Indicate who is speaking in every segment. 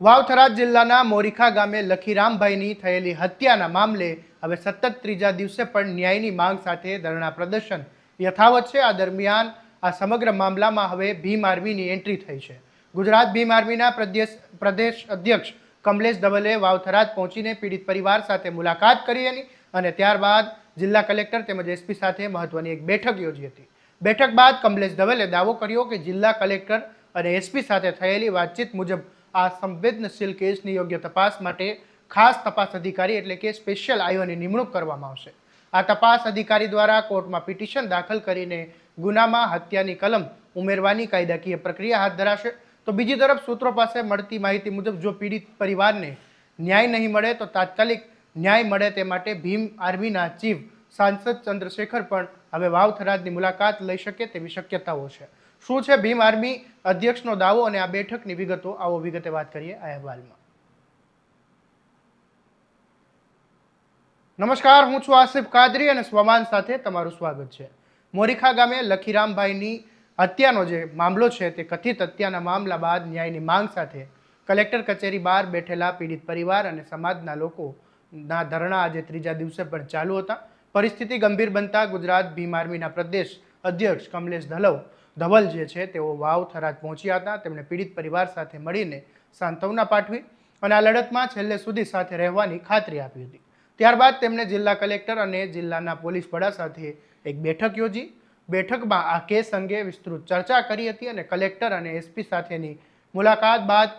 Speaker 1: વાવ-થરાદ જિલ્લાના મોરીખા ગામે લખીરામભાઈની થયેલી હત્યાના મામલે હવે સતત ત્રીજા દિવસે પણ ન્યાયની માંગ સાથે ધરણા પ્રદર્શન યથાવત છે। આ દરમિયાન આ સમગ્ર મામલામાં હવે ભીમ આર્મીની એન્ટ્રી થઈ છે। ગુજરાત ભીમ આર્મીના પ્રદેશ અધ્યક્ષ કમલેશ ધવલે વાવ-થરાદ પહોંચીને પીડિત પરિવાર સાથે મુલાકાત કરી હતી અને ત્યારબાદ જિલ્લા કલેક્ટર તેમજ એસપી સાથે મહત્વની એક બેઠક યોજી હતી। બેઠક બાદ કમલેશ ધવલે દાવો કર્યો કે જિલ્લા કલેક્ટર અને એસપી સાથે થયેલી વાતચીત મુજબ આ સંવેદનશીલ કેસની યોગ્ય તપાસ માટે ખાસ તપાસ અધિકારી એટલે કે સ્પેશિયલ આઈઓની નિમણૂક કરવામાં આવશે। આ તપાસ અધિકારી દ્વારા કોર્ટમાં પિટિશન દાખલ કરીને ગુનામાં હત્યાની કલમ ઉમેરવાની કાયદાકીય પ્રક્રિયા હાથ ધરાશે। તો બીજી તરફ સૂત્રો પાસે મળતી માહિતી મુજબ જો પીડિત પરિવારને ન્યાય નહીં મળે તો તાત્કાલિક ન્યાય મળે તે માટે ભીમ આર્મીના ચીફ સાંસદ ચંદ્રશેખર પણ હવે વાવ-થરાદની મુલાકાત લઈ શકે તેવી શક્યતાઓ છે। શું છે ભીમ આર્મી અધ્યક્ષનો દાવો અને આ બેઠકની વિગતો, આવો વિગતે વાત કરીએ આ અહેવાલમાં। નમસ્કાર, હું છું આસિફ કાદરી અને સ્વમાન સાથે તમારું સ્વાગત છે। મોરીખા ગામે લખીરામભાઈની હત્યાનો જે મામલો છે તે કથિત હત્યાના મામલા બાદ ન્યાયની માંગ સાથે કલેક્ટર કચેરી બહાર બેઠેલા પીડિત પરિવાર અને સમાજના લોકોના ધરણા આજે ત્રીજા દિવસે પણ ચાલુ હતા। પરિસ્થિતિ ગંભીર બનતા ગુજરાત ભીમ આર્મીના પ્રદેશ અધ્યક્ષ કમલેશ ધવલ જે છે તેઓ વાવ-થરાદ પહોંચ્યા હતા। તેમણે પીડિત પરિવાર સાથે મળીને સાંત્વના પાઠવી અને આ લડતમાં છેલ્લે સુધી સાથે રહેવાની ખાતરી આપી હતી। ત્યારબાદ તેમણે જિલ્લા કલેક્ટર અને જિલ્લાના પોલીસ વડા સાથે એક બેઠક યોજી। બેઠકમાં આ કેસ અંગે વિસ્તૃત ચર્ચા કરી હતી અને કલેક્ટર અને એસપી સાથેની મુલાકાત બાદ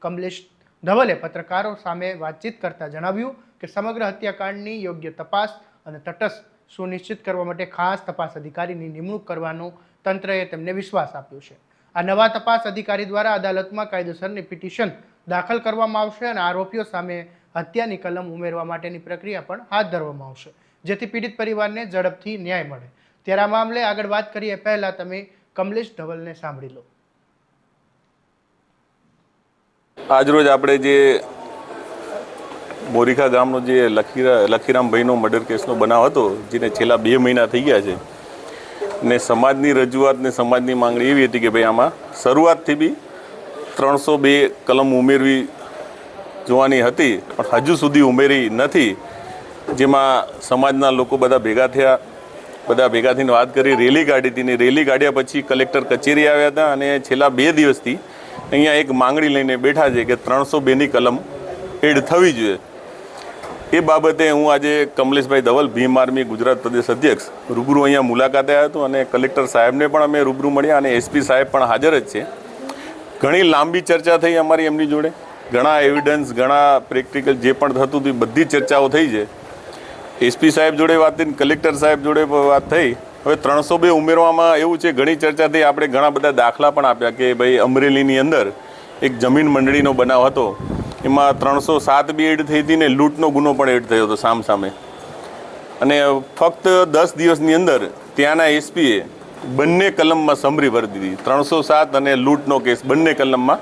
Speaker 1: કમલેશ ધવલે પત્રકારો સામે વાતચીત કરતા જણાવ્યું કે સમગ્ર હત્યાકાંડની યોગ્ય તપાસ અને તટસ્થ સુનિશ્ચિત કરવા માટે ખાસ તપાસ અધિકારીની નિમણૂક કરવાનો તંત્રએ તેમને વિશ્વાસ આપ્યો છે। આ નવા તપાસ અધિકારી દ્વારા અદાલતમાં કાયદેસરની પિટિશન દાખલ કરવામાં આવશે અને આરોપીઓ સામે હત્યાની કલમ ઉમેરવા માટેની પ્રક્રિયા પણ હાથ ધરવામાં આવશે જેથી પીડિત પરિવારને ઝડપથી ન્યાય મળે। ત્યારે આ મામલે આગળ વાત કરીએ પહેલા તમે કમલેશ ધવલને સાંભળી લો।
Speaker 2: આજરોજ આપણે જે મોરીખા ગામનો જે લખીરામભાઈનો મર્ડર કેસનો બનાવ હતો, જેને છેલ્લા 2 મહિના થઈ ગયા છે ને સમાજની રજૂઆત ને સમાજની માંગણી એવી હતી કે ભાઈ આમાં શરૂઆતથી બી 302 કલમ ઉમેરવી જોવાની હતી પણ હજુ સુધી ઉમેરી નથી। જેમાં સમાજના લોકો બધા ભેગા થયા, બધા ભેગા થઈને વાત કરી, રેલી કાઢી હતી ને રેલી કાઢ્યા પછી કલેક્ટર કચેરી આવ્યા હતા અને છેલ્લા 2 દિવસથી અહીંયા એક માંગણી લઈને બેઠા છે કે 302ની કલમ એડ થવી જોઈએ। એ બાબતે હું આજે કમલેશભાઈ ધવલ ભીમ આર્મી ગુજરાત પ્રદેશ અધ્યક્ષ રૂબરૂ અહીંયા મુલાકાતે આવ્યો હતો અને કલેક્ટર સાહેબને પણ અમે રૂબરૂ મળ્યા અને એસપી સાહેબ પણ હાજર જ છે। ઘણી લાંબી ચર્ચા થઈ અમારી એમની જોડે, ઘણા એવિડન્સ, ઘણા પ્રેક્ટિકલ જે પણ થતું હતું બધી ચર્ચાઓ થઈ છે। એસપી સાહેબ જોડે વાત થઈ, કલેક્ટર સાહેબ જોડે વાત થઈ। હવે 302 ઉમેરવામાં એવું છે, ઘણી ચર્ચા થઈ, આપણે ઘણા બધા દાખલા પણ આપ્યા કે ભાઈ અમરેલીની અંદર એક જમીન મંડળીનો બનાવ હતો, એમાં 307 બી એડ થઈ હતી ને લૂંટનો ગુનો પણ એડ થયો હતો સામસામે અને ફક્ત 10 દિવસની અંદર ત્યાંના એસપીએ બંને કલમમાં સમરી ભરી દીધી, 307 અને લૂંટનો કેસ બંને કલમમાં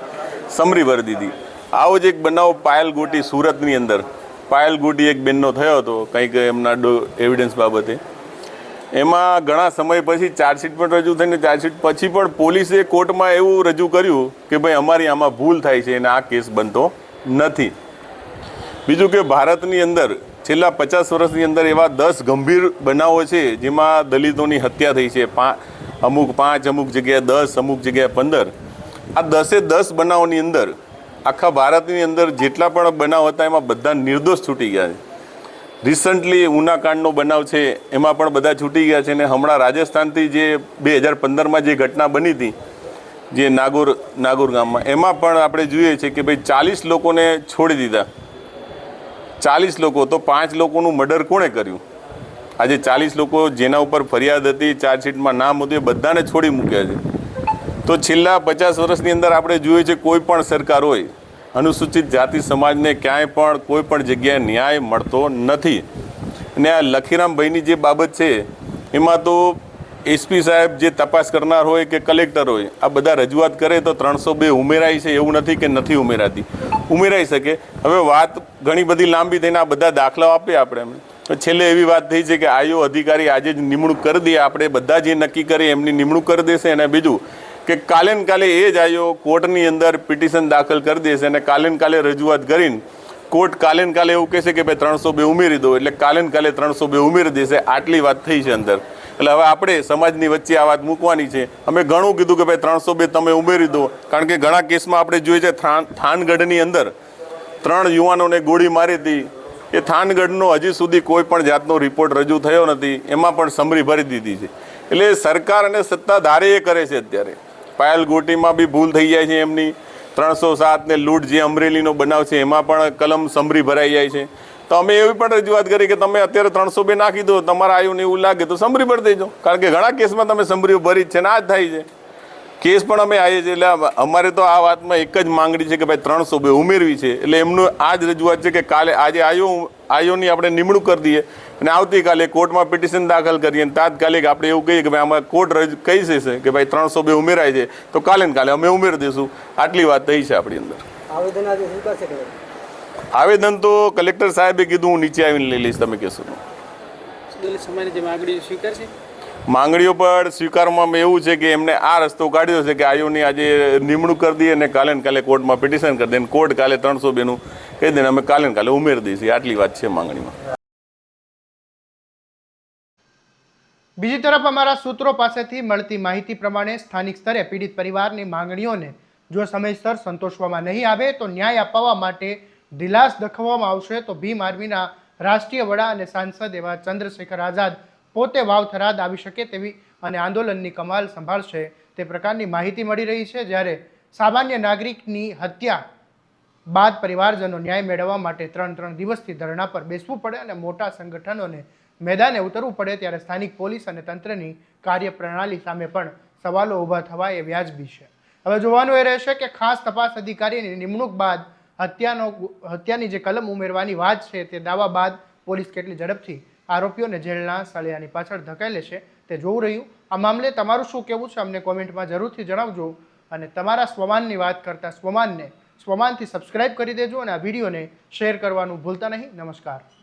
Speaker 2: સમરી ભરી દીધી। આવો જ એક બનાવ પાયલ ગોટી સુરતની અંદર, પાયલ ગોટી એક બેનનો થયો હતો કંઈક એમના એવિડન્સ બાબતે। એમાં ઘણા સમય પછી ચાર્જશીટ પણ રજૂ થઈને ચાર્જશીટ પછી પણ પોલીસે કોર્ટમાં એવું રજૂ કર્યું કે ભાઈ અમારી આમાં ભૂલ થાય છે અને આ કેસ બનતો નથી। બીજું કે ભારતની અંદર છેલ્લા 50 વર્ષની અંદર એવા 10 ગંભીર બનાવો છે જેમાં દલિતોની હત્યા થઈ છે, અમુક 5, અમુક જગ્યાએ 10, અમુક જગ્યાએ 15। આ 10 બનાવોની અંદર આખા ભારતની અંદર જેટલા પણ બનાવ હતા એમાં બધા નિર્દોષ છૂટી ગયા છે। રિસન્ટલી ઉનાકાંડનો બનાવ છે એમાં પણ બધા છૂટી ગયા છે અને હમણાં રાજસ્થાનથી જે 2015માં જે ઘટના બની હતી જે નાગોર ગામમાં, એમાં પણ આપણે જોઈએ છે કે ભાઈ 40 લોકોને છોડી દીધા। 40 લોકો, તો 5 લોકોનું મર્ડર કોણે કર્યું? આજે 40 લોકો જેના ઉપર ફરિયાદ હતી, ચાર્જશીટમાં નામ હતું, એ બધાને છોડી મૂક્યા છે। તો છેલ્લા 50 વર્ષની અંદર આપણે જોઈએ છે કોઈ પણ સરકાર હોય, અનુસૂચિત જાતિ સમાજને ક્યાંય પણ કોઈ પણ જગ્યાએ ન્યાય મળતો નથી। અને આ લખીરામભાઈની જે બાબત છે એમાં તો એસપી સાહેબ જે તપાસ કરનાર હોય કે કલેક્ટર હોય, આ બધા રજૂઆત કરે તો 302 ઉમેરાય છે એવું નથી કે નથી ઉમેરાતી, ઉમેરાઈ શકે। હવે વાત ઘણી બધી લાંબી થઈને આ બધા દાખલાઓ આપીએ આપણે છેલ્લે એવી વાત થઈ છે કે આઈઓ અધિકારી આજે જ નિમણૂક કરી દે, આપણે બધા જે નક્કી કરીએ એમની નિમણૂક કરી દેશે અને બીજું કે કાલે ને કાલે એ જ આવ્યો કોર્ટની અંદર પિટિશન દાખલ કરી દેશે અને કાલે ને કાલે રજૂઆત કરીને કોર્ટ કાલે ને કાલે એવું કહેશે કે ભાઈ 302 ઉમેરી દો, એટલે કાલે ને કાલે 302 ઉમેરી દેશે. આટલી વાત થઈ છે અંદર. એટલે હવે આપણે સમાજની વચ્ચે આ વાત મૂકવાની છે. અમે ઘણું કીધું કે ભાઈ 302 તમે ઉમેરી દો, કારણ કે ઘણા કેસમાં આપણે જોઈએ છે થાનગઢની અંદર 3 યુવાનોને ગોળી મારી હતી. એ થાનગઢનો હજી સુધી કોઈ પણ જાતનો રિપોર્ટ રજૂ થયો નથી, એમાં પણ સમરી ભરી દીધી છે. એટલે સરકાર અને સત્તાધારે એ કરે છે. અત્યારે પાયલ ગોટીમાં બી ભૂલ થઈ જાય છે એમની. 307 ને લૂંટ જે અમરેલીનો બનાવ છે એમાં પણ કલમ સમરી ભરાઈ જાય છે. તો અમે એવી પણ રજૂઆત કરી કે તમે અત્યારે 302 નાખી દો, તમારા આયુને એવું લાગે તો સમરી ભરી દેજો, કારણ કે ઘણા કેસમાં તમે સમરીઓ ભરી જ છે ને આ જ થાય છે. કેસ પણ અમે આવીએ છીએ. એટલે અમારે તો આ વાતમાં એક જ માંગણી છે કે ભાઈ 302 ઉમેરવી છે. એટલે એમનું આ જ રજૂઆત છે કે કાલે આજે આયોની આપણે નિમણૂક કરી દઈએ અને આવતીકાલે કોર્ટમાં પિટિશન દાખલ કરીએ અને તાત્કાલિક આપણે એવું કહીએ કે ભાઈ આમાં કોર્ટ કહી દેશે કે ભાઈ 302 ઉમેરાય છે તો કાલે ને કાલે અમે ઉમેરી દઈશું. આટલી વાત થઈ છે આપણી અંદર. આવેદન તો કલેક્ટર સાહેબે કીધું હું નીચે આવીને લઈ લઈશ, તમે કહેશો માંગણીઓ પર સ્વીકારવામાં એવું છે કે એમને આ રસ્તો કાઢ્યો છે કે આયોની આજે નિમણૂક કરી દઈએ અને કાલે ને કાલે કોર્ટમાં પિટિશન કરી દે, કોર્ટ કાલે 302 નું કહી દે, અમે કાલે ને કાલે ઉમેરી દઈશું. આટલી વાત છે માંગણીમાં.
Speaker 1: બીજી તરફ અમારા સૂત્રો પાસેથી મળતી માહિતી પ્રમાણે સ્થાનિક સ્તરે પીડિત પરિવારની માંગણીઓને જો સમયસર સંતોષવામાં નહીં આવે તો ન્યાય અપાવવા માટે ઢીલાસ દાખવવામાં આવશે. તો ભીમ આર્મીના રાષ્ટ્રીય વડા અને સાંસદ એવા ચંદ્રશેખર આઝાદ પોતે વાવથરાદ આવી શકે તેવી અને આંદોલનની કમાલ સંભાળશે તે પ્રકારની માહિતી મળી રહી છે. જ્યારે સામાન્ય નાગરિકની હત્યા બાદ પરિવારજનો ન્યાય મેળવવા માટે 3 દિવસથી ધરણા પર બેસવું પડે અને મોટા સંગઠનોને મેદાને ઉતરવું પડે, ત્યારે સ્થાનિક પોલીસ અને તંત્રની કાર્યપ્રણાલી સામે પણ સવાલો ઊભા થવા એ વ્યાજબી છે. હવે જોવાનું એ રહેશે કે ખાસ તપાસ અધિકારીની નિમણૂક બાદ હત્યાની જે કલમ ઉમેરવાની વાત છે તે દાવા બાદ પોલીસ કેટલી ઝડપથી આરોપીઓને જેલના સળિયાની પાછળ ધકેલે છે તે જોવું રહ્યું. આ મામલે તમારું શું કહેવું છે અમને કોમેન્ટમાં જરૂરથી જણાવજો. અને તમારા સ્વમાનની વાત કરતા સ્વમાનથી સબસ્ક્રાઇબ કરી દેજો અને આ વિડીયોને શેર કરવાનું ભૂલતા નહીં. નમસ્કાર.